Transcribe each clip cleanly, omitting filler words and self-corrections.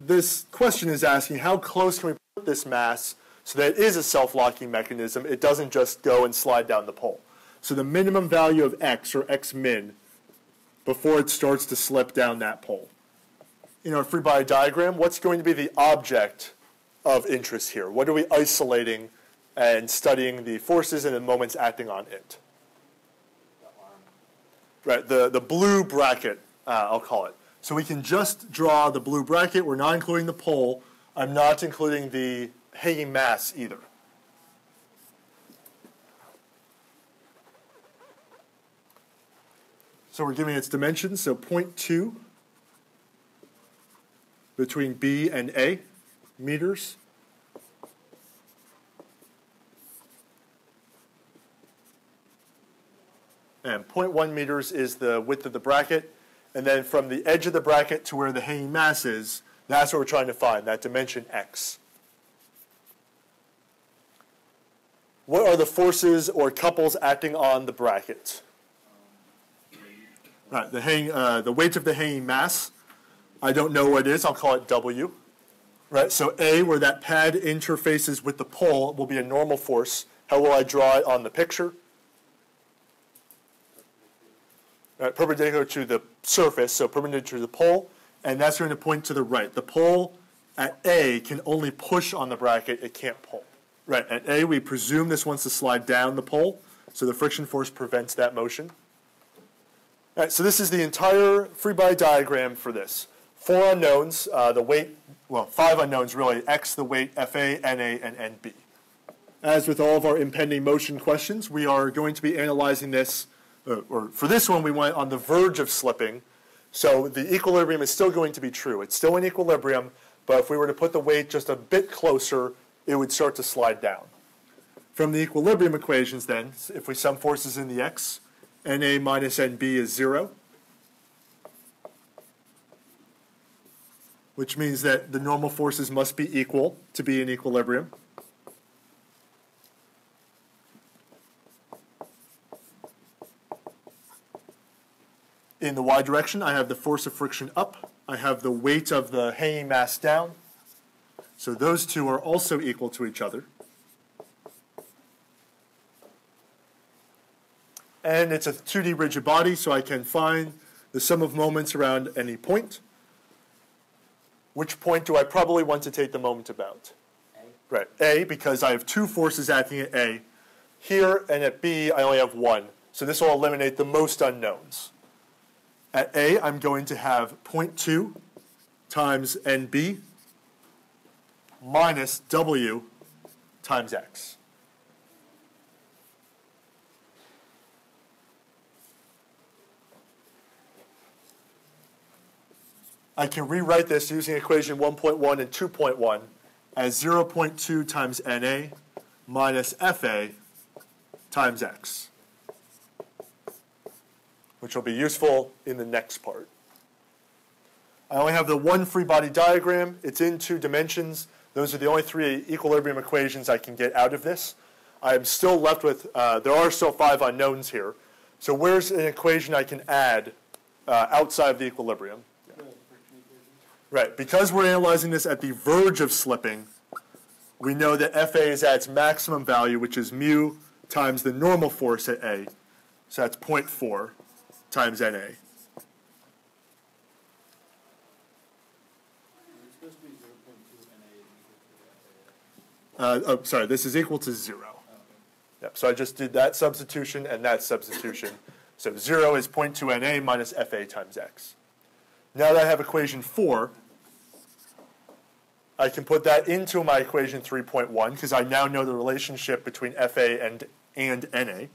this question is asking how close can we put this mass so that it is a self-locking mechanism. It doesn't just go and slide down the pole. So the minimum value of x, or x min, before it starts to slip down that pole. In our free body diagram, what's going to be the object of interest here? What are we isolating and studying the forces and the moments acting on it? Right, the blue bracket, I'll call it. So we can just draw the blue bracket. We're not including the pole. I'm not including the hanging mass either. So we're giving its dimensions, so 0.2 between B and A meters. And 0.1 meters is the width of the bracket. And then from the edge of the bracket to where the hanging mass is, that's what we're trying to find, that dimension x. What are the forces or couples acting on the bracket? Right, the weight of the hanging mass, I don't know what it is. I'll call it W. Right, so A, where that pad interfaces with the pole, will be a normal force. How will I draw it on the picture? Right, perpendicular to the surface, so perpendicular to the pole, and that's going to point to the right. The pole at A can only push on the bracket, it can't pull. Right, at A, we presume this wants to slide down the pole, so the friction force prevents that motion. All right, so this is the entire free body diagram for this. 4 unknowns, the weight, well, 5 unknowns really, x, the weight, FA, NA, and NB. As with all of our impending motion questions, we are going to be analyzing this, or for this one we went on the verge of slipping, so the equilibrium is still going to be true. It's still in equilibrium, but if we were to put the weight just a bit closer, it would start to slide down. From the equilibrium equations then, if we sum forces in the x, NA minus NB is 0, which means that the normal forces must be equal to be in equilibrium. In the y direction, I have the force of friction up. I have the weight of the hanging mass down. So those two are also equal to each other. And it's a 2D rigid body, so I can find the sum of moments around any point. Which point do I probably want to take the moment about? A. Right, A, because I have 2 forces acting at A. Here and at B, I only have 1. So this will eliminate the most unknowns. At A, I'm going to have 0.2 times NB minus W times X. I can rewrite this using equation 1.1 and 2.1 as 0.2 times NA minus FA times X, which will be useful in the next part. I only have the one free body diagram. It's in 2 dimensions. Those are the only 3 equilibrium equations I can get out of this. I'm still left with, there are still 5 unknowns here. So where's an equation I can add outside of the equilibrium? Right, because we're analyzing this at the verge of slipping, we know that FA is at its maximum value, which is mu times the normal force at A. So that's 0.4 times NA. Sorry, this is equal to 0. Yep, so I just did that substitution and that substitution. So 0 is 0.2 NA minus FA times X. Now that I have equation 4, I can put that into my equation 3.1 because I now know the relationship between FA and NA.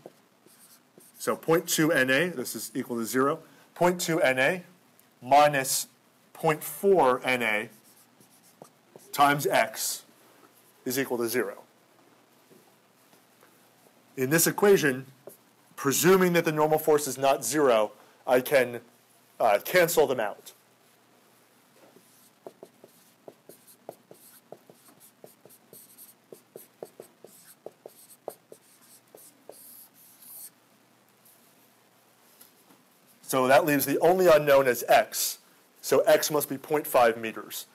So 0.2 NA, this is equal to 0. 0.2 NA minus 0.4 NA times X is equal to 0. In this equation, presuming that the normal force is not 0, I can cancel them out. So that leaves the only unknown as x. So x must be 0.5 meters.